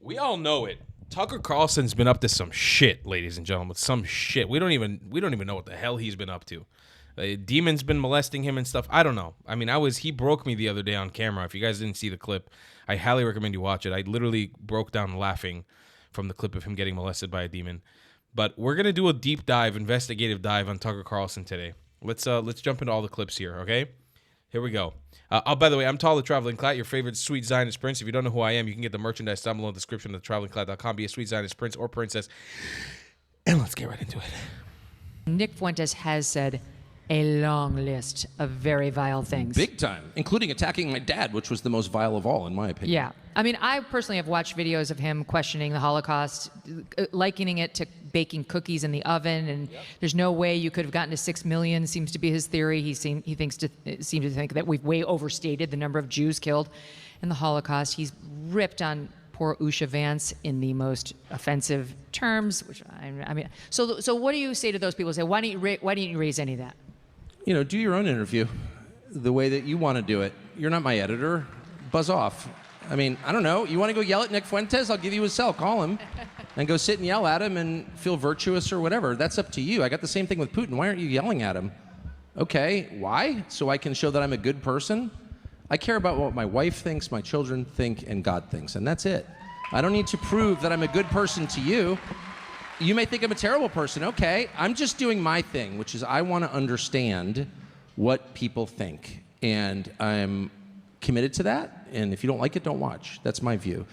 We all know it. Tucker Carlson's been up to some shit, ladies and gentlemen. Some shit. We don't even know what the hell he's been up to. Demon's been molesting him and stuff. I don't know. I mean, he broke me the other day on camera. If you guys didn't see the clip, I highly recommend you watch it. I literally broke down laughing from the clip of him getting molested by a demon. But we're gonna do a deep dive, investigative dive on Tucker Carlson today. Let's jump into all the clips here, okay? Here we go. By the way, I'm Tall the Traveling Clat, your favorite sweet Zionist prince. If you don't know who I am, you can get the merchandise down below in the description of thetravelingclat.com. Be a sweet Zionist prince or princess. And let's get right into it. Nick Fuentes has said a long list of very vile things. Big time, including attacking my dad, which was the most vile of all, in my opinion. Yeah. I mean, I personally have watched videos of him questioning the Holocaust, likening it to baking cookies in the oven, and there's no way you could have gotten to 6 million, seems to be his theory. He seems to think that we've way overstated the number of Jews killed in the Holocaust. He's ripped on poor Usha Vance in the most offensive terms, which I mean, so what do you say to those people who say, why didn't you raise any of that? You know, do your own interview the way that you want to do it. You're not my editor. Buzz off. I mean, I don't know. You want to go yell at Nick Fuentes? I'll give you his cell. Call him and go sit and yell at him and feel virtuous or whatever. That's up to you. I got the same thing with Putin. Why aren't you yelling at him? Okay, why? So I can show that I'm a good person? I care about what my wife thinks, my children think, and God thinks, and that's it. I don't need to prove that I'm a good person to you. You may think I'm a terrible person. Okay, I'm just doing my thing, which is I want to understand what people think, and I'm committed to that. And if you don't like it, don't watch. That's my view.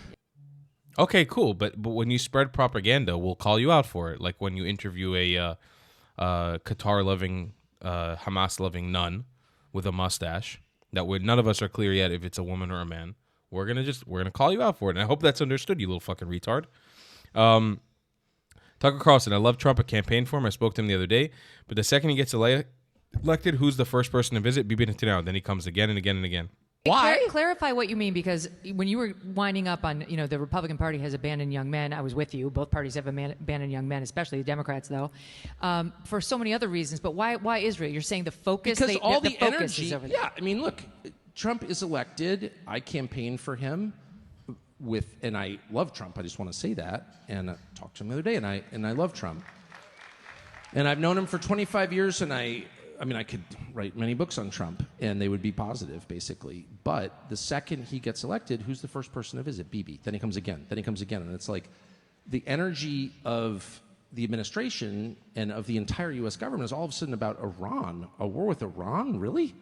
Okay, cool. But when you spread propaganda, we'll call you out for it. Like when you interview a Qatar-loving, Hamas-loving nun with a mustache that none of us are clear yet if it's a woman or a man. We're gonna call you out for it, and I hope that's understood, you little fucking retard. Tucker Carlson, I love Trump. I campaigned for him. I spoke to him the other day. But the second he gets elected, who's the first person to visit? Bibi Netanyahu. Then he comes again and again and again. Why? Clarify what you mean, because when you were winding up on, the Republican Party has abandoned young men, I was with you. Both parties have abandoned young men, especially the Democrats, though, for so many other reasons. But why Israel? You're saying the focus? Because all the focus energy. is over there. Yeah, I mean, look, Trump is elected. I campaigned for him. And I love Trump. I just want to say that. And I talked to him the other day, and I love Trump. And I've known him for 25 years, and I could write many books on Trump, and they would be positive, basically. But the second he gets elected, who's the first person to visit? Bibi. Then he comes again. Then he comes again. And it's like the energy of the administration and of the entire U.S. government is all of a sudden about Iran. A war with Iran? Really?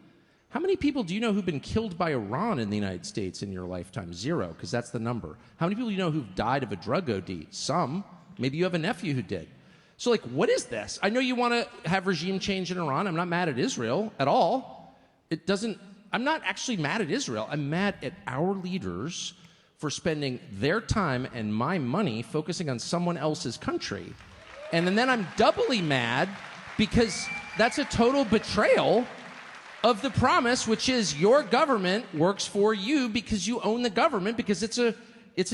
How many people do you know who've been killed by Iran in the United States in your lifetime? 0, because that's the number. How many people do you know who've died of a drug OD? Some. Maybe you have a nephew who did. So, like, what is this? I know you want to have regime change in Iran. I'm not mad at Israel at all. I'm not actually mad at Israel. I'm mad at our leaders for spending their time and my money focusing on someone else's country. And then I'm doubly mad because that's a total betrayal of the promise, which is your government works for you because you own the government, because it's a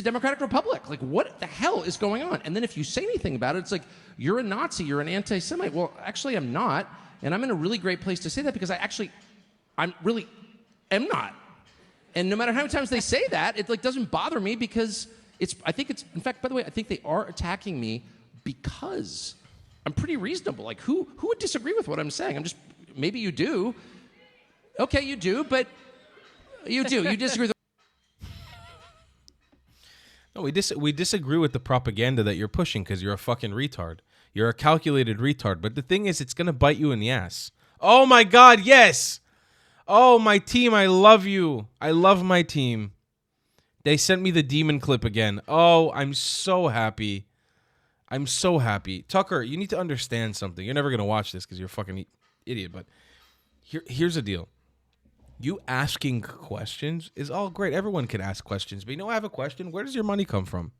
democratic republic. Like, what the hell is going on? And then if you say anything about it, it's like, you're a Nazi, you're an anti-Semite. Well, actually, I'm not. And I'm in a really great place to say that because I'm really am not. And no matter how many times they say that, it doesn't bother me because in fact, by the way, I think they are attacking me because I'm pretty reasonable. Like, who would disagree with what I'm saying? Maybe you do. Okay, you do, but you do. You disagree with No, we disagree with the propaganda that you're pushing because you're a fucking retard. You're a calculated retard. But the thing is, it's going to bite you in the ass. Oh, my God, yes. Oh, my team, I love you. I love my team. They sent me the demon clip again. Oh, I'm so happy. I'm so happy. Tucker, you need to understand something. You're never going to watch this because you're a fucking idiot. But here's the deal. You asking questions is all great. Everyone can ask questions. But I have a question. Where does your money come from?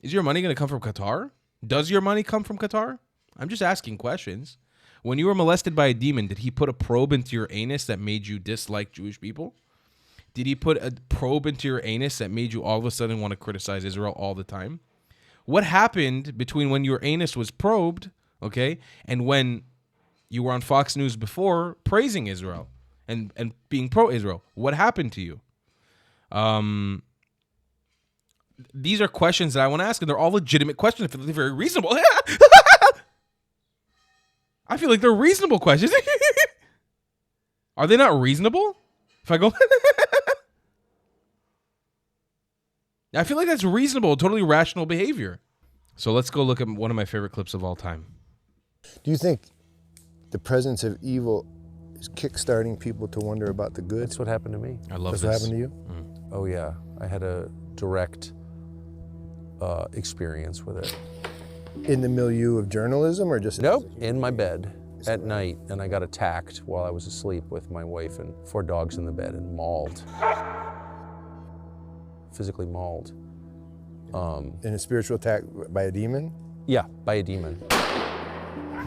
Is your money going to come from Qatar? Does your money come from Qatar? I'm just asking questions. When you were molested by a demon, did he put a probe into your anus that made you dislike Jewish people? Did he put a probe into your anus that made you all of a sudden want to criticize Israel all the time? What happened between when your anus was probed, okay, and when you were on Fox News before praising Israel and being pro-Israel? What happened to you? these are questions that I want to ask, and they're all legitimate questions. I feel like they're very reasonable. I feel like they're reasonable questions. Are they not reasonable? If I go, I feel like that's reasonable, totally rational behavior. So let's go look at one of my favorite clips of all time. Do you think the presence of evil is kickstarting people to wonder about the good? That's what happened to me. I love That's this. what happened to you? Oh yeah, I had a direct experience with it. In the milieu of journalism or just? Nope, in my bed at night, and I got attacked while I was asleep with my wife and 4 dogs in the bed and mauled. Physically mauled. In a spiritual attack by a demon? Yeah, by a demon.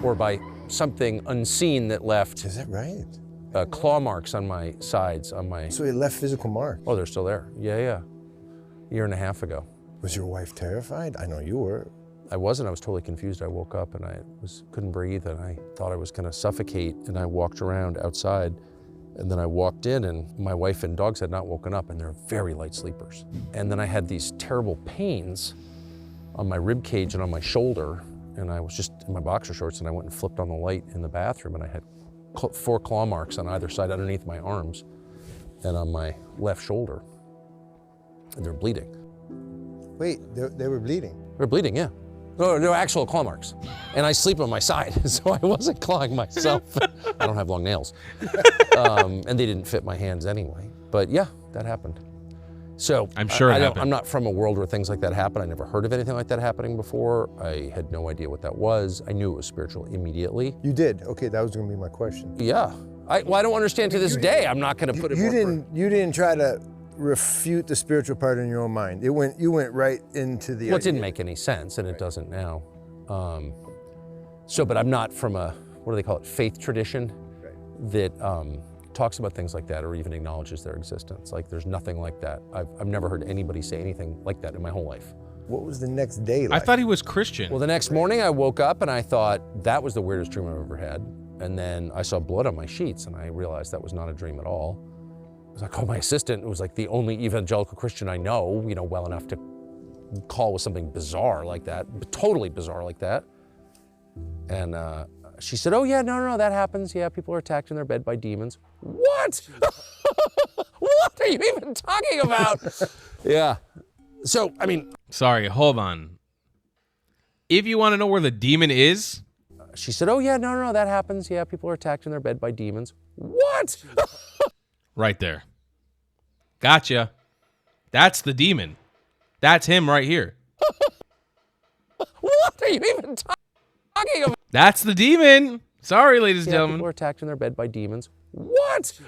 Or by something unseen that left Is that right? claw marks on my sides, on my... So it left physical mark. Oh, they're still there. Yeah. A year and a half ago. Was your wife terrified? I know you were. I wasn't. I was totally confused. I woke up and I couldn't breathe, and I thought I was going to suffocate, and I walked around outside, and then I walked in, and my wife and dogs had not woken up, and they're very light sleepers. And then I had these terrible pains on my rib cage and on my shoulder, and I was just in my boxer shorts, and I went and flipped on the light in the bathroom, and I had 4 claw marks on either side underneath my arms and on my left shoulder, and they're bleeding. Wait, they were bleeding. They're bleeding, yeah. No, they're actual claw marks. And I sleep on my side, so I wasn't clawing myself. I don't have long nails. And they didn't fit my hands anyway. But yeah, that happened. So I'm sure it happened. I'm not from a world where things like that happen. I never heard of anything like that happening before. I had no idea what that was. I knew it was spiritual immediately. You did? Okay, that was gonna be my question. Yeah. I don't understand to this day. I'm not gonna put it You more you didn't try to refute the spiritual part in your own mind. You went right into the Well, it didn't idea. make any sense, and it doesn't now. But I'm not from a, what do they call it, faith tradition that talks about things like that or even acknowledges their existence. Like, there's nothing like that. I've never heard anybody say anything like that in my whole life. What was the next day like? I thought he was Christian. Well, the next morning I woke up and I thought, that was the weirdest dream I've ever had. And then I saw blood on my sheets, and I realized that was not a dream at all. I called my assistant, who was like the only evangelical Christian I know, well enough to call with something bizarre like that, totally bizarre like that. And she said, oh yeah, no, that happens. Yeah, people are attacked in their bed by demons. What? What are you even talking about? Yeah. So, I mean. Sorry, hold on. If you want to know where the demon is. She said, oh yeah, no, that happens. Yeah, people are attacked in their bed by demons. What? Right there. Gotcha. That's the demon. That's him right here. What are you even talking about? That's the demon. Sorry, ladies and Yeah, gentlemen. people are attacked in their bed by demons. What?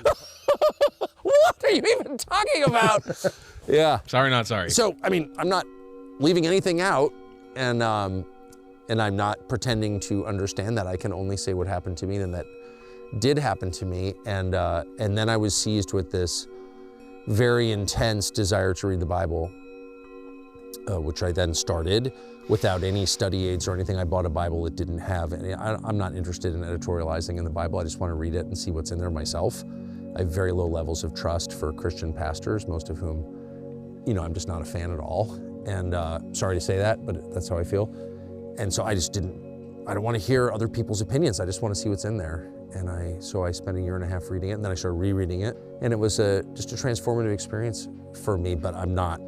What are you even talking about? Yeah. Sorry, not sorry. So, I mean, I'm not leaving anything out, and I'm not pretending to understand that. I can only say what happened to me, and that did happen to me, and then I was seized with this very intense desire to read the Bible, which I then started without any study aids or anything. I bought a Bible that didn't have any. I'm not interested in editorializing in the Bible. I just want to read it and see what's in there myself. I have very low levels of trust for Christian pastors, most of whom, I'm just not a fan at all. And sorry to say that, but that's how I feel. And so I don't want to hear other people's opinions. I just want to see what's in there. And so I spent a year and a half reading it, and then I started rereading it. And it was just a transformative experience for me, but I'm not,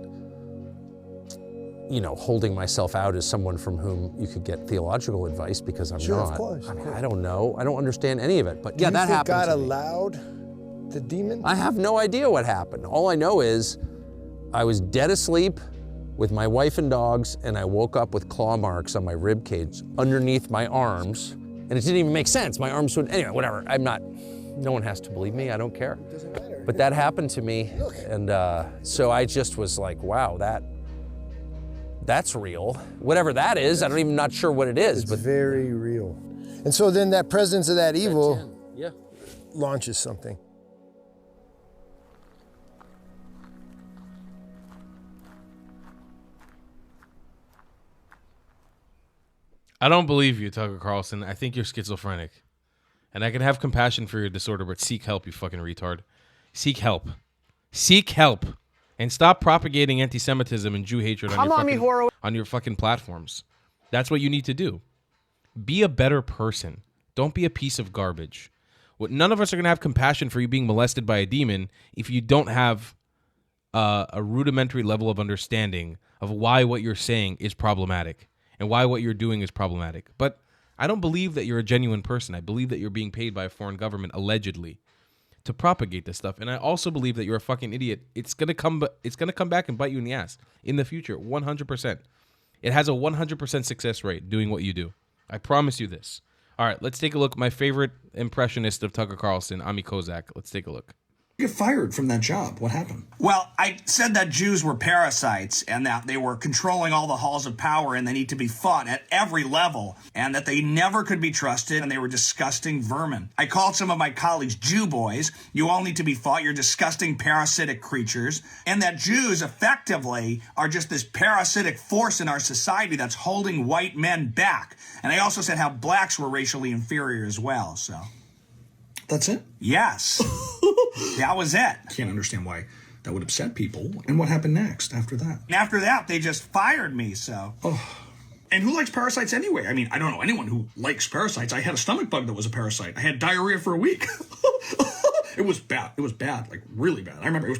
holding myself out as someone from whom you could get theological advice, because I'm Sure, not. of course. I mean, I don't know. I don't understand any of it, but yeah, Do you that think happened God to me. allowed the demon? I have no idea what happened. All I know is I was dead asleep with my wife and dogs, and I woke up with claw marks on my rib cage underneath my arms, and it didn't even make sense. My arms would, anyway, whatever. No one has to believe me. I don't care. It doesn't matter. But that happened to me, and so I just was like, wow, that's real. Whatever that is, I'm even not sure what it is. It's But very real. And so then that presence of that evil yeah. launches something. I don't believe you, Tucker Carlson. I think you're schizophrenic. And I can have compassion for your disorder, but seek help, you fucking retard. Seek help. Seek help. And stop propagating anti-Semitism and Jew hatred on your fucking platforms. That's what you need to do. Be a better person. Don't be a piece of garbage. None of us are going to have compassion for you being molested by a demon if you don't have a rudimentary level of understanding of why what you're saying is problematic and why what you're doing is problematic. But I don't believe that you're a genuine person. I believe that you're being paid by a foreign government, allegedly, to propagate this stuff. And I also believe that you're a fucking idiot. It's gonna come back and bite you in the ass in the future, 100%. It has a 100% success rate doing what you do. I promise you this. All right, let's take a look. My favorite impressionist of Tucker Carlson, Ami Kozak. Let's take a look. You get fired from that job. What happened? Well, I said that Jews were parasites and that they were controlling all the halls of power and they need to be fought at every level and that they never could be trusted and they were disgusting vermin. I called some of my colleagues Jew boys. You all need to be fought. You're disgusting parasitic creatures. And that Jews effectively are just this parasitic force in our society that's holding white men back. And I also said how blacks were racially inferior as well, so... That's it? Yes. That was it. Can't understand why that would upset people. And what happened next after that? And after that, they just fired me, so. Oh. And who likes parasites anyway? I mean, I don't know anyone who likes parasites. I had a stomach bug that was a parasite. I had diarrhea for a week. It was bad. It was bad, like really bad. I remember it was...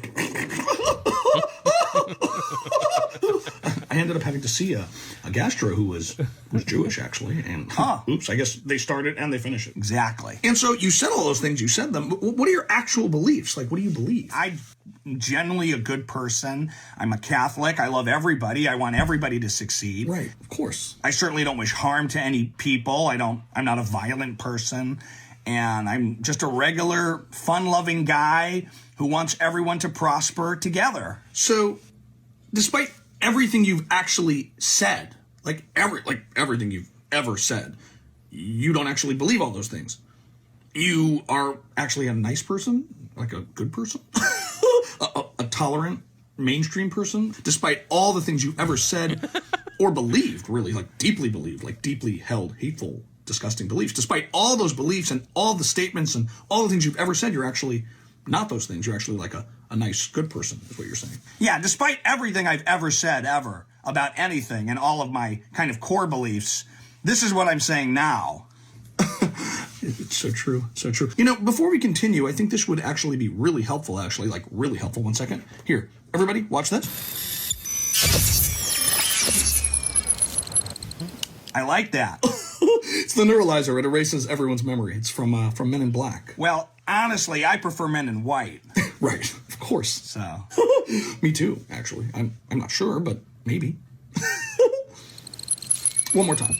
I ended up having to see a gastro who was Jewish, actually. And oops, I guess they started and they finished it. Exactly. And so you said all those things, you said them. What are your actual beliefs? Like, what do you believe? I'm generally a good person. I'm a Catholic. I love everybody. I want everybody to succeed. Right, of course. I certainly don't wish harm to any people. I'm not a violent person. And I'm just a regular, fun-loving guy who wants everyone to prosper together. So, despite everything you've actually said, like everything you've ever said, you don't actually believe all those things. You are actually a nice person, like a good person, a tolerant, mainstream person, despite all the things you've ever said or believed, really, like deeply held, hateful, disgusting beliefs. Despite all those beliefs and all the statements and all the things you've ever said, you're actually not those things. You're actually like a nice, good person, is what you're saying. Yeah, despite everything I've ever said, ever, about anything and all of my kind of core beliefs, this is what I'm saying now. It's so true, so true. You know, before we continue, I think this would actually be really helpful, actually, like really helpful. 1 second. Here, everybody, watch this. I like that. It's the neuralizer. It erases everyone's memory. It's from Men in Black. Well, honestly, I prefer Men in White. Right, of course. So. Me too, actually. I'm not sure, but maybe. One more time.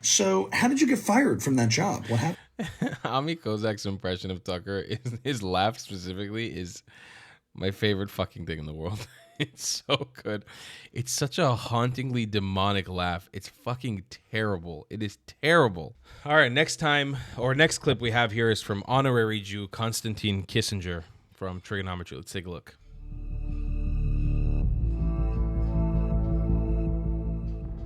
So, how did you get fired from that job? What happened? Ami Kozak's impression of Tucker, his laugh specifically, is my favorite fucking thing in the world. It's so good. It's such a hauntingly demonic laugh. It's fucking terrible. It is terrible. All right, next clip we have here is from honorary Jew Konstantin Kissinger from Trigonometry. Let's take a look.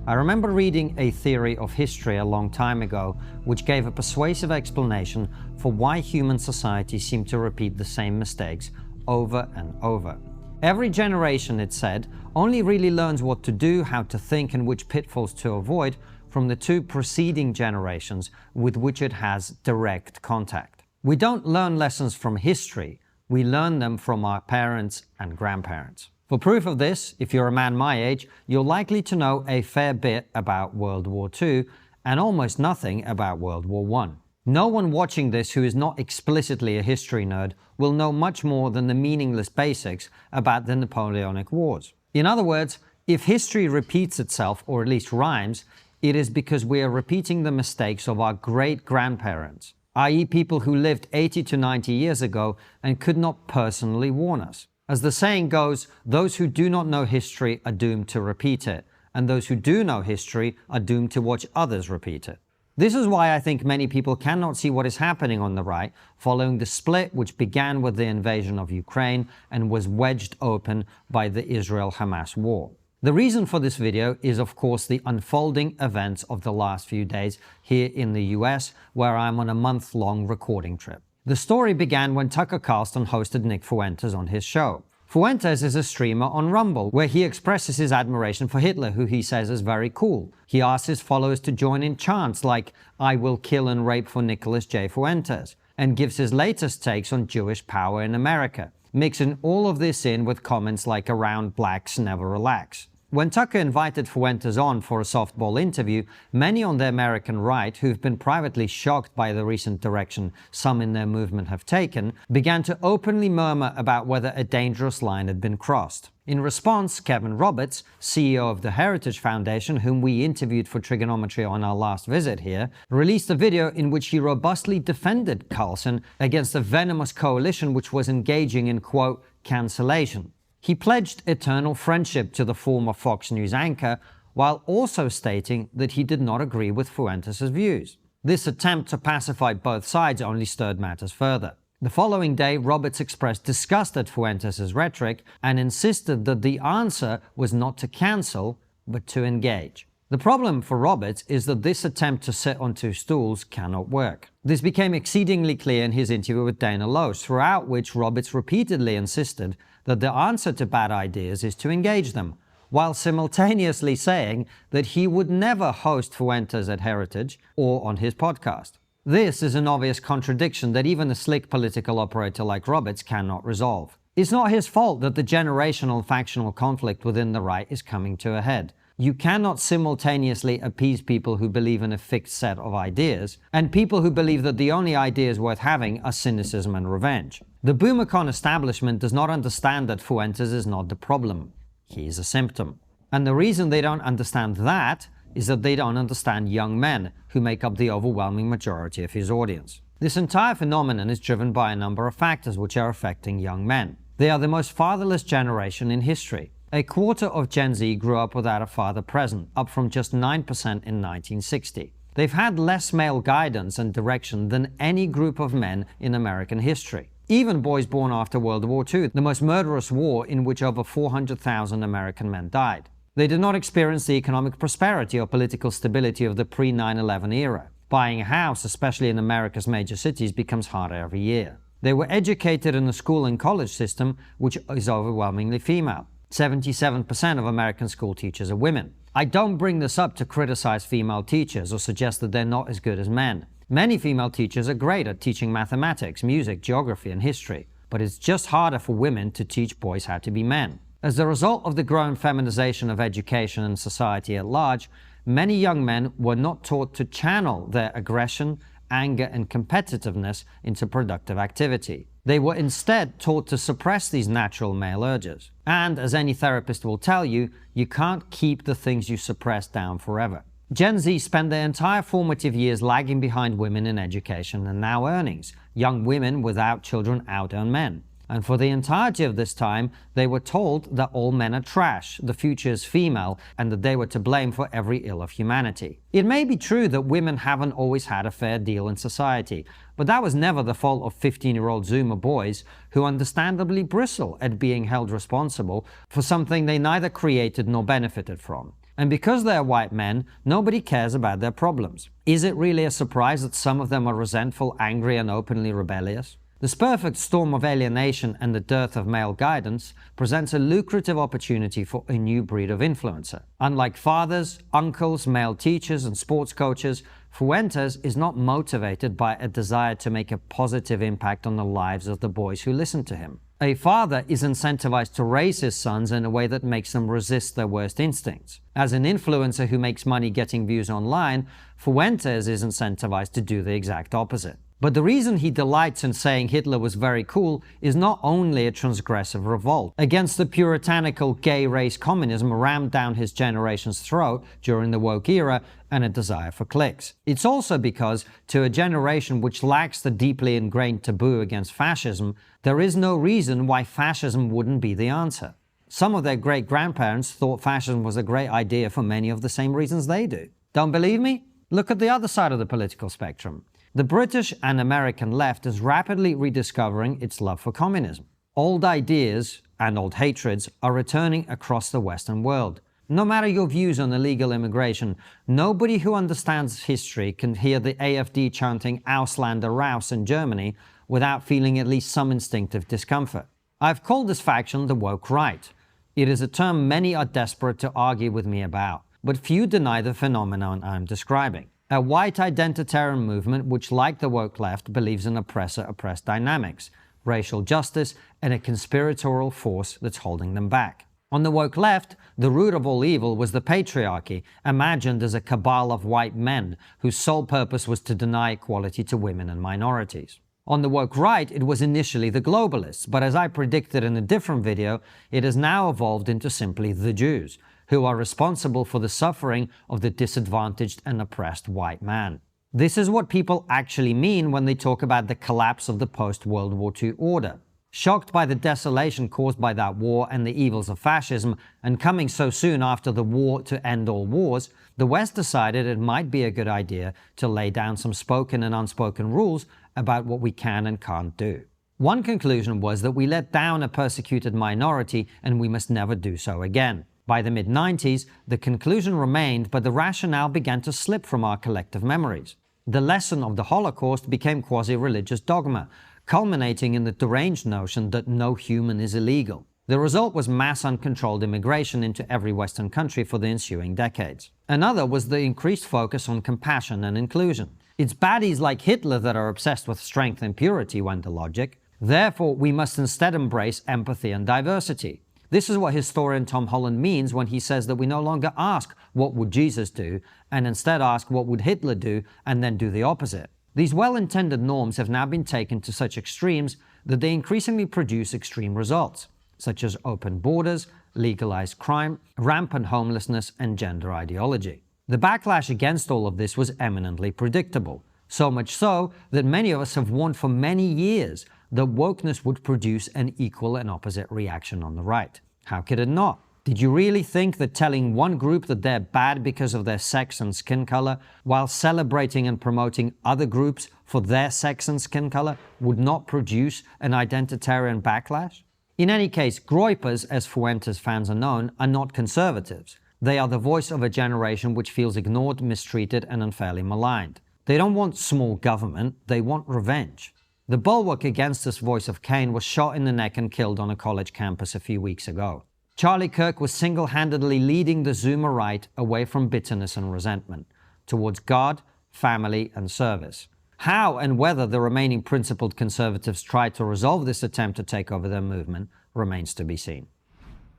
I remember reading a theory of history a long time ago, which gave a persuasive explanation for why human society seemed to repeat the same mistakes over and over. Every generation, it said, only really learns what to do, how to think, and which pitfalls to avoid from the two preceding generations with which it has direct contact. We don't learn lessons from history, we learn them from our parents and grandparents. For proof of this, if you're a man my age, you're likely to know a fair bit about World War II and almost nothing about World War I. No one watching this who is not explicitly a history nerd will know much more than the meaningless basics about the Napoleonic Wars. In other words, if history repeats itself, or at least rhymes, it is because we are repeating the mistakes of our great-grandparents, i.e. people who lived 80 to 90 years ago and could not personally warn us. As the saying goes, those who do not know history are doomed to repeat it, and those who do know history are doomed to watch others repeat it. This is why I think many people cannot see what is happening on the right following the split which began with the invasion of Ukraine and was wedged open by the Israel-Hamas war. The reason for this video is, of course, the unfolding events of the last few days here in the US, where I'm on a month-long recording trip. The story began when Tucker Carlson hosted Nick Fuentes on his show. Fuentes is a streamer on Rumble, where he expresses his admiration for Hitler, who he says is very cool. He asks his followers to join in chants like, "I will kill and rape for Nicholas J. Fuentes," and gives his latest takes on Jewish power in America, mixing all of this in with comments like "around blacks never relax." When Tucker invited Fuentes on for a softball interview, many on the American right, who've been privately shocked by the recent direction some in their movement have taken, began to openly murmur about whether a dangerous line had been crossed. In response, Kevin Roberts, CEO of the Heritage Foundation, whom we interviewed for Trigonometry on our last visit here, released a video in which he robustly defended Carlson against a venomous coalition which was engaging in, quote, cancellation. He pledged eternal friendship to the former Fox News anchor, while also stating that he did not agree with Fuentes' views. This attempt to pacify both sides only stirred matters further. The following day, Roberts expressed disgust at Fuentes' rhetoric and insisted that the answer was not to cancel, but to engage. The problem for Roberts is that this attempt to sit on two stools cannot work. This became exceedingly clear in his interview with Dana Loesch, throughout which Roberts repeatedly insisted that the answer to bad ideas is to engage them, while simultaneously saying that he would never host Fuentes at Heritage or on his podcast. This is an obvious contradiction that even a slick political operator like Roberts cannot resolve. It's not his fault that the generational factional conflict within the right is coming to a head. You cannot simultaneously appease people who believe in a fixed set of ideas and people who believe that the only ideas worth having are cynicism and revenge. The BoomerCon establishment does not understand that Fuentes is not the problem. He is a symptom. And the reason they don't understand that is that they don't understand young men, who make up the overwhelming majority of his audience. This entire phenomenon is driven by a number of factors which are affecting young men. They are the most fatherless generation in history. A quarter of Gen Z grew up without a father present, up from just 9% in 1960. They've had less male guidance and direction than any group of men in American history. Even boys born after World War II, the most murderous war in which over 400,000 American men died. They did not experience the economic prosperity or political stability of the pre-9/11 era. Buying a house, especially in America's major cities, becomes harder every year. They were educated in a school and college system which is overwhelmingly female. 77% of American school teachers are women. I don't bring this up to criticize female teachers or suggest that they're not as good as men. Many female teachers are great at teaching mathematics, music, geography, and history, but it's just harder for women to teach boys how to be men. As a result of the growing feminization of education and society at large, many young men were not taught to channel their aggression, anger, and competitiveness into productive activity. They were instead taught to suppress these natural male urges. And, as any therapist will tell you, you can't keep the things you suppress down forever. Gen Z spent their entire formative years lagging behind women in education and now earnings. Young women without children out-earn men. And for the entirety of this time, they were told that all men are trash, the future is female, and that they were to blame for every ill of humanity. It may be true that women haven't always had a fair deal in society, but that was never the fault of 15-year-old Zoomer boys who understandably bristle at being held responsible for something they neither created nor benefited from. And because they're white men, nobody cares about their problems. Is it really a surprise that some of them are resentful, angry, and openly rebellious? This perfect storm of alienation and the dearth of male guidance presents a lucrative opportunity for a new breed of influencer. Unlike fathers, uncles, male teachers, and sports coaches, Fuentes is not motivated by a desire to make a positive impact on the lives of the boys who listen to him. A father is incentivized to raise his sons in a way that makes them resist their worst instincts. As an influencer who makes money getting views online, Fuentes is incentivized to do the exact opposite. But the reason he delights in saying Hitler was very cool is not only a transgressive revolt against the puritanical gay race communism rammed down his generation's throat during the woke era and a desire for clicks. It's also because, to a generation which lacks the deeply ingrained taboo against fascism, there is no reason why fascism wouldn't be the answer. Some of their great-grandparents thought fascism was a great idea for many of the same reasons they do. Don't believe me? Look at the other side of the political spectrum. The British and American left is rapidly rediscovering its love for communism. Old ideas and old hatreds are returning across the Western world. No matter your views on illegal immigration, nobody who understands history can hear the AfD chanting Ausländer raus in Germany without feeling at least some instinctive discomfort. I've called this faction the woke right. It is a term many are desperate to argue with me about, but few deny the phenomenon I'm describing. A white identitarian movement which, like the woke left, believes in oppressor-oppressed dynamics, racial justice, and a conspiratorial force that's holding them back. On the woke left, the root of all evil was the patriarchy, imagined as a cabal of white men whose sole purpose was to deny equality to women and minorities. On the woke right, it was initially the globalists, but as I predicted in a different video, it has now evolved into simply the Jews, who are responsible for the suffering of the disadvantaged and oppressed white man. This is what people actually mean when they talk about the collapse of the post-World War II order. Shocked by the desolation caused by that war and the evils of fascism, and coming so soon after the war to end all wars, the West decided it might be a good idea to lay down some spoken and unspoken rules about what we can and can't do. One conclusion was that we let down a persecuted minority and we must never do so again. By the mid-90s, the conclusion remained, but the rationale began to slip from our collective memories. The lesson of the Holocaust became quasi-religious dogma, culminating in the deranged notion that no human is illegal. The result was mass uncontrolled immigration into every Western country for the ensuing decades. Another was the increased focus on compassion and inclusion. It's baddies like Hitler that are obsessed with strength and purity, went the logic. Therefore, we must instead embrace empathy and diversity. This is what historian Tom Holland means when he says that we no longer ask, what would Jesus do, and instead ask, what would Hitler do, and then do the opposite. These well-intended norms have now been taken to such extremes that they increasingly produce extreme results, such as open borders, legalized crime, rampant homelessness, and gender ideology. The backlash against all of this was eminently predictable, so much so that many of us have warned for many years that wokeness would produce an equal and opposite reaction on the right. How could it not? Did you really think that telling one group that they're bad because of their sex and skin color, while celebrating and promoting other groups for their sex and skin color, would not produce an identitarian backlash? In any case, Groypers, as Fuentes fans are known, are not conservatives. They are the voice of a generation which feels ignored, mistreated, and unfairly maligned. They don't want small government, they want revenge. The bulwark against this voice of Cain was shot in the neck and killed on a college campus a few weeks ago. Charlie Kirk was single-handedly leading the Zoomer right away from bitterness and resentment, towards God, family, and service. How and whether the remaining principled conservatives try to resolve this attempt to take over their movement remains to be seen.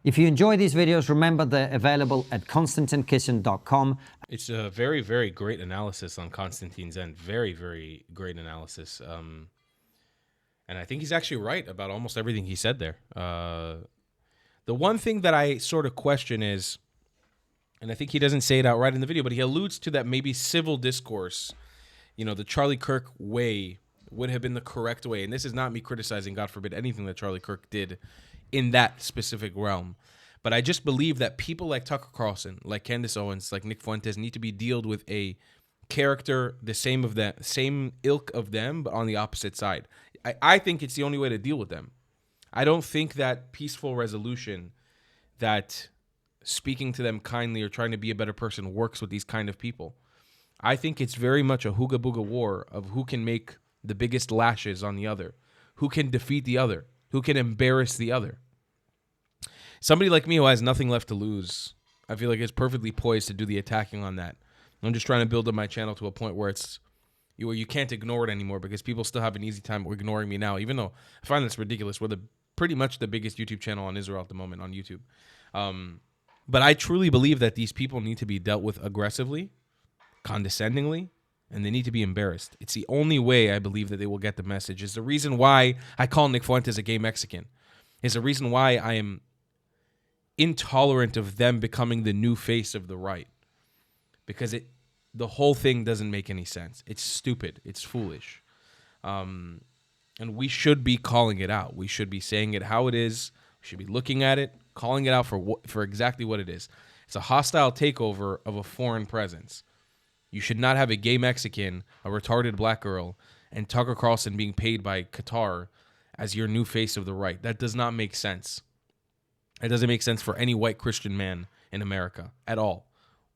If you enjoy these videos, remember they're available at ConstantineKissin.com. It's a very, very great analysis on Constantine's end. Very, very great analysis. And I think he's actually right about almost everything he said there. The one thing that I sort of question is, and I think he doesn't say it outright in the video, but he alludes to that maybe civil discourse, you know, the Charlie Kirk way would have been the correct way. And this is not me criticizing, God forbid, anything that Charlie Kirk did in that specific realm. But I just believe that people like Tucker Carlson, like Candace Owens, like Nick Fuentes need to be dealt with a character the same of that same ilk of them, but on the opposite side. I think it's the only way to deal with them. I don't think that peaceful resolution, that speaking to them kindly or trying to be a better person works with these kind of people. I think it's very much a hooga booga war of who can make the biggest lashes on the other, who can defeat the other, who can embarrass the other. Somebody like me who has nothing left to lose, I feel like is perfectly poised to do the attacking on that. I'm just trying to build up my channel to a point where it's where you can't ignore it anymore because people still have an easy time ignoring me now, even though I find this ridiculous. We're pretty much the biggest YouTube channel in Israel at the moment on YouTube. But I truly believe that these people need to be dealt with aggressively, condescendingly, and they need to be embarrassed. It's the only way I believe that they will get the message. It's the reason why I call Nick Fuentes a gay Mexican. It's the reason why I am intolerant of them becoming the new face of the right. Because the whole thing doesn't make any sense. It's stupid. It's foolish. And we should be calling it out. We should be saying it how it is. We should be looking at it, calling it out for exactly what it is. It's a hostile takeover of a foreign presence. You should not have a gay Mexican, a retarded black girl, and Tucker Carlson being paid by Qatar as your new face of the right. That does not make sense. It doesn't make sense for any white Christian man in America at all.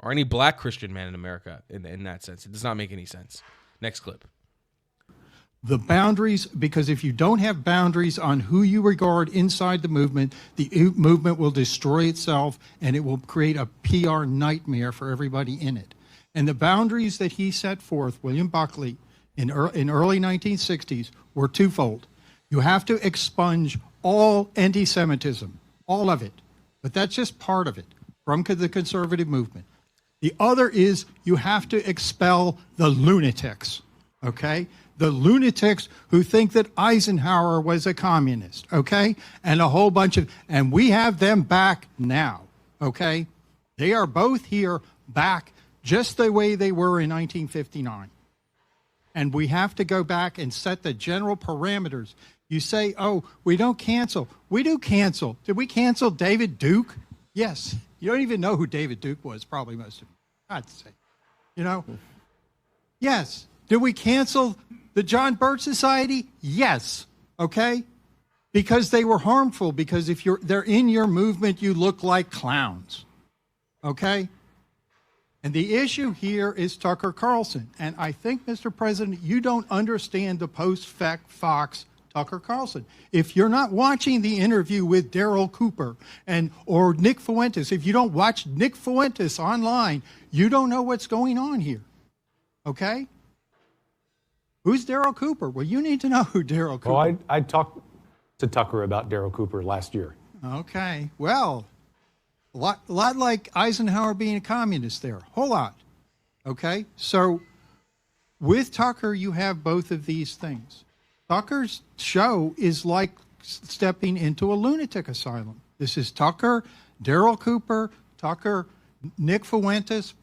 Or any black Christian man in America in that sense. It does not make any sense. Next clip. the boundaries, because if you don't have boundaries on who you regard inside the movement will destroy itself, and it will create a PR nightmare for everybody in it. And the boundaries that he set forth, William Buckley, in early 1960s were twofold. You have to expunge all anti-Semitism, all of it, but that's just part of it, from the conservative movement. The other is you have to expel the lunatics, okay? The lunatics who think that Eisenhower was a communist, okay? And a whole bunch of, and we have them back now, okay? They are both here back just the way they were in 1959. And we have to go back and set the general parameters. You say, oh, we don't cancel. We do cancel. Did we cancel David Duke? Yes. You don't even know who David Duke was, probably most of you. I'd say. You know? Yes. Did we cancel the John Birch Society? Yes. Okay? Because they were harmful, because if they're in your movement, you look like clowns. Okay? And the issue here is Tucker Carlson. And I think, Mr. President, you don't understand the post-Fox Tucker Carlson. If you're not watching the interview with Daryl Cooper or Nick Fuentes, if you don't watch Nick Fuentes online, you don't know what's going on here. Okay? Who's Daryl Cooper? Well, you need to know who Daryl Cooper is. Well, I talked to Tucker about Daryl Cooper last year. Okay. Well, a lot like Eisenhower being a communist there. Whole lot. Okay? So with Tucker, you have both of these things. Tucker's show is like stepping into a lunatic asylum. This is Tucker, Daryl Cooper, Tucker, Nick Fuentes,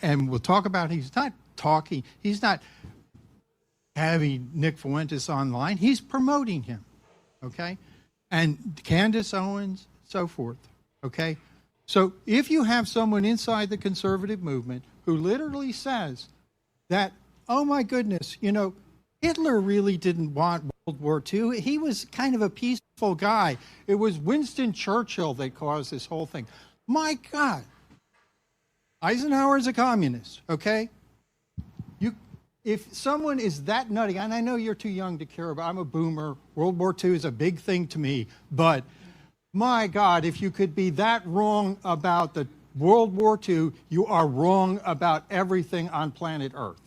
and we'll talk about he's not having Nick Fuentes online. He's promoting him, okay? And Candace Owens, so forth, okay? So if you have someone inside the conservative movement who literally says that, oh my goodness, you know, Hitler really didn't want World War II. He was kind of a peaceful guy. It was Winston Churchill that caused this whole thing. My God. Eisenhower is a communist, okay? If someone is that nutty, and I know you're too young to care about, I'm a boomer. World War II is a big thing to me. But my God, if you could be that wrong about the World War II, you are wrong about everything on planet Earth.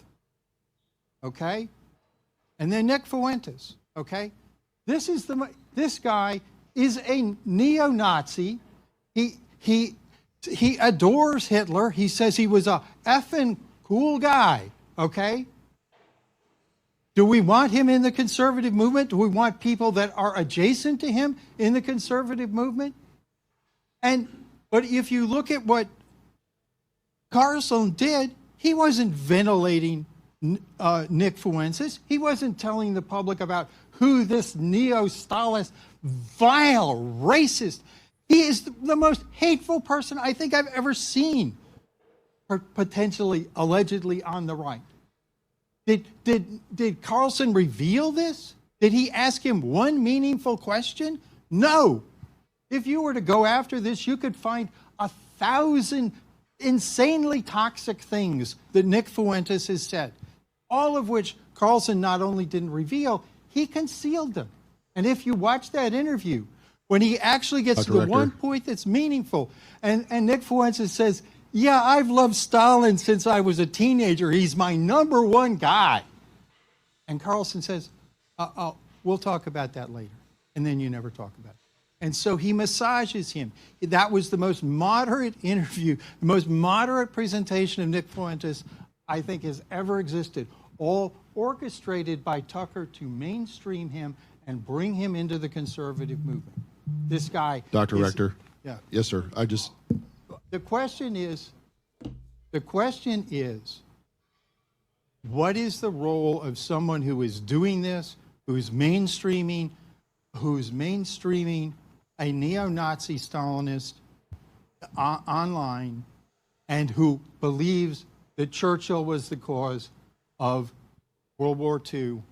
Okay? And then Nick Fuentes, okay? This guy is a neo-Nazi. He adores Hitler. He says he was a effing cool guy, okay? Do we want him in the conservative movement? Do we want people that are adjacent to him in the conservative movement? But if you look at what Carlson did, he wasn't ventilating Nick Fuentes. He wasn't telling the public about who this neo-Stalinist, vile, racist. He is the most hateful person I think I've ever seen, potentially, allegedly on the right. Did Carlson reveal this? Did he ask him one meaningful question? No. If you were to go after this, you could find 1,000 insanely toxic things that Nick Fuentes has said, all of which Carlson not only didn't reveal, he concealed them. And if you watch that interview, when he actually gets to the one point that's meaningful, and Nick Fuentes says, yeah, I've loved Stalin since I was a teenager. He's my number one guy. And Carlson says, we'll talk about that later. And then you never talk about it. And so he massages him. That was the most moderate interview, the most moderate presentation of Nick Fuentes I think has ever existed, all orchestrated by Tucker to mainstream him and bring him into the conservative movement. This guy. Dr. Rector. Yeah. Yes, sir. The question is, what is the role of someone who is doing this, who's mainstreaming a neo-Nazi Stalinist online, and who believes that Churchill was the cause of World War II?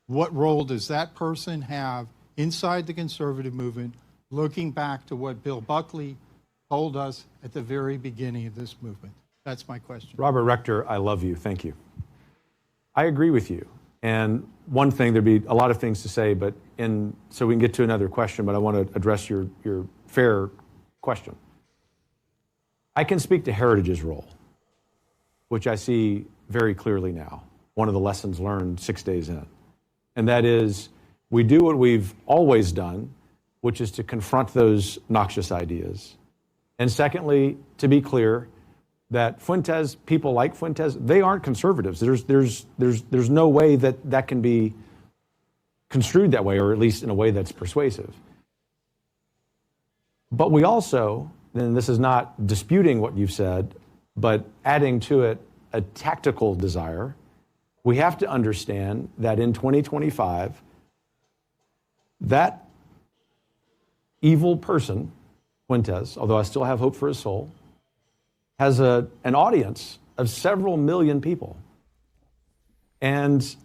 What role does that person have inside the conservative movement, looking back to what Bill Buckley told us at the very beginning of this movement? That's my question. Robert Rector, I love you. Thank you. I agree with you. And one thing, there'd be a lot of things to say, but so we can get to another question, but I want to address your fair question. I can speak to Heritage's role, which I see very clearly now, one of the lessons learned 6 days in. And that is, we do what we've always done, which is to confront those noxious ideas. And secondly, to be clear, that Fuentes, people like Fuentes, they aren't conservatives. There's no way that can be construed that way, or at least in a way that's persuasive. But we also, and this is not disputing what you've said, but adding to it a tactical desire, we have to understand that in 2025, that evil person, Fuentes, although I still have hope for his soul, has an audience of several million people. And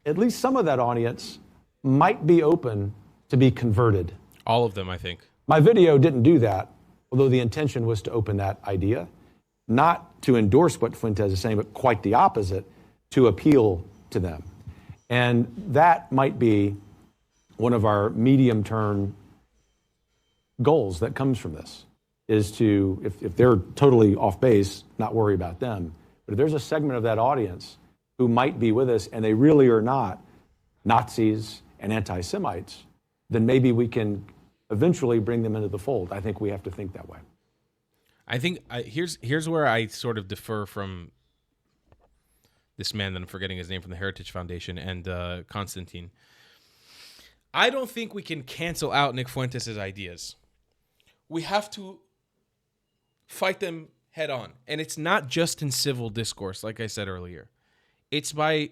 at least some of that audience might be open to be converted. All of them, I think. My video didn't do that, although the intention was to open that idea, not to endorse what Fuentes is saying, but quite the opposite, to appeal to them. And that might be one of our medium-term goals that comes from this, is to, if they're totally off base, not worry about them. But if there's a segment of that audience who might be with us and they really are not Nazis and anti-Semites, then maybe we can eventually bring them into the fold. I think we have to think that way. I think here's where I sort of defer from this man that I'm forgetting his name from the Heritage Foundation and Constantine. I don't think we can cancel out Nick Fuentes' ideas. We have to fight them head on. And it's not just in civil discourse, like I said earlier. It's by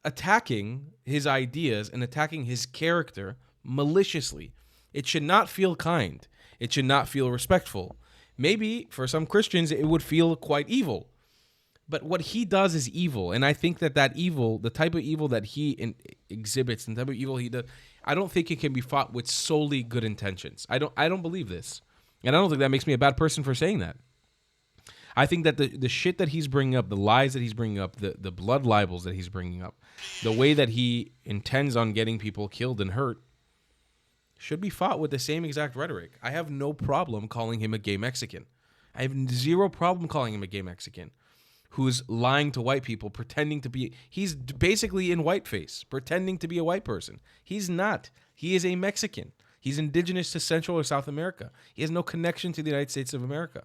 attacking his ideas and attacking his character maliciously. It should not feel kind. It should not feel respectful. Maybe for some Christians, it would feel quite evil. But what he does is evil. And I think that evil, the type of evil that he exhibits and the type of evil he does, I don't think it can be fought with solely good intentions. I don't believe this. And I don't think that makes me a bad person for saying that. I think that the shit that he's bringing up, the lies that he's bringing up, the blood libels that he's bringing up, the way that he intends on getting people killed and hurt, should be fought with the same exact rhetoric. I have no problem calling him a gay Mexican. I have zero problem calling him a gay Mexican who's lying to white people, pretending to be... He's basically in whiteface, pretending to be a white person. He's not. He is a Mexican. He's indigenous to Central or South America. He has no connection to the United States of America,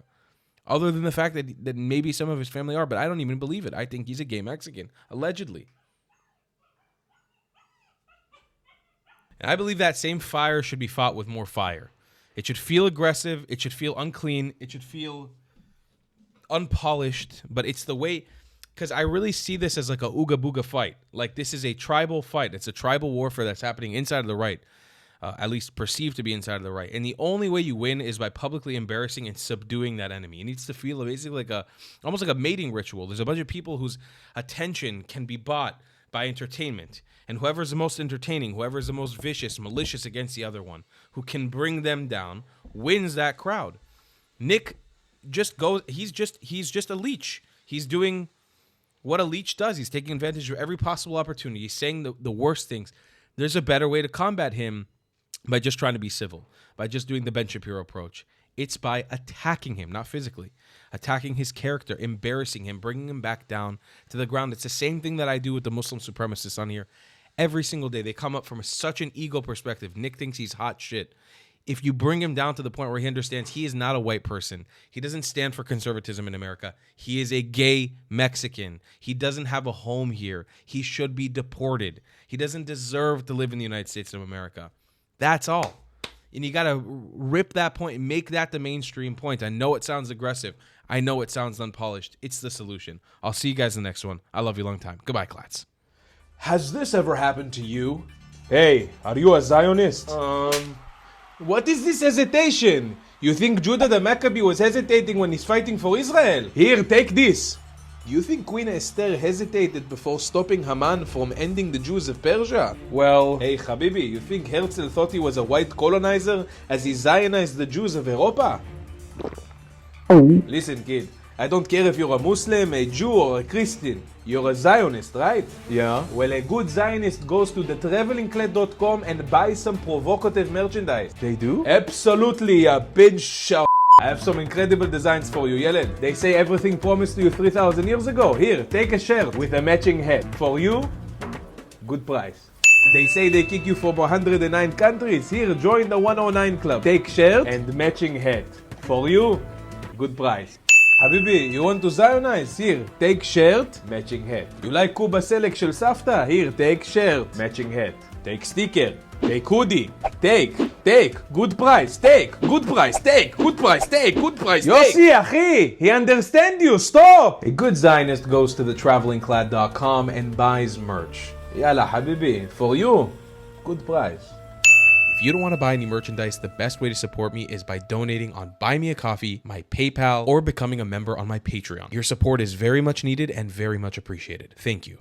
other than the fact that maybe some of his family are, but I don't even believe it. I think he's a gay Mexican, allegedly. And I believe that same fire should be fought with more fire. It should feel aggressive. It should feel unclean. It should feel unpolished. But it's the way, because I really see this as like a ooga booga fight. Like this is a tribal fight. It's a tribal warfare that's happening inside of the right, at least perceived to be inside of the right. And the only way you win is by publicly embarrassing and subduing that enemy. It needs to feel basically like almost like a mating ritual. There's a bunch of people whose attention can be bought by entertainment. And whoever's the most entertaining, whoever's the most vicious, malicious against the other one, who can bring them down, wins that crowd. Nick just goes, he's just a leech. He's doing what a leech does. He's taking advantage of every possible opportunity. He's saying the worst things. There's a better way to combat him by just trying to be civil, by just doing the Ben Shapiro approach. It's by attacking him, not physically, attacking his character, embarrassing him, bringing him back down to the ground. It's the same thing that I do with the Muslim supremacists on here. Every single day, they come up from such an ego perspective. Nick thinks he's hot shit. If you bring him down to the point where he understands he is not a white person, he doesn't stand for conservatism in America. He is a gay Mexican. He doesn't have a home here. He should be deported. He doesn't deserve to live in the United States of America. That's all. And you got to rip that point and make that the mainstream point. I know it sounds aggressive. I know it sounds unpolished. It's the solution. I'll see you guys in the next one. I love you long time. Goodbye, Klats. Has this ever happened to you? Hey, are you a Zionist? What is this hesitation? You think Judah the Maccabee was hesitating when he's fighting for Israel? Here, take this. Do you think Queen Esther hesitated before stopping Haman from ending the Jews of Persia? Well, hey Habibi, you think Herzl thought he was a white colonizer as he Zionized the Jews of Europa? Listen, kid, I don't care if you're a Muslim, a Jew, or a Christian. You're a Zionist, right? Yeah. Well, a good Zionist goes to thetravelingclad.com and buys some provocative merchandise. They do? Absolutely, a pinch of I have some incredible designs for you, Yellen. They say everything promised to you 3,000 years ago. Here, take a shirt with a matching hat. For you, good price. They say they kick you from 109 countries. Here, join the 109 club. Take shirt and matching hat. For you, good price. Habibi, you want to Zionize? Here, take shirt, matching hat. You like Kuba Select shel Safta? Here, take shirt, matching hat. Take sticker, take hoodie. Take, good price, good price, good price, good price, Yossi, achi, he understand you, stop! A good Zionist goes to thetravelingclad.com and buys merch. Yalla, Habibi, for you, good price. If you don't want to buy any merchandise, the best way to support me is by donating on Buy Me a Coffee, my PayPal, or becoming a member on my Patreon. Your support is very much needed and very much appreciated. Thank you.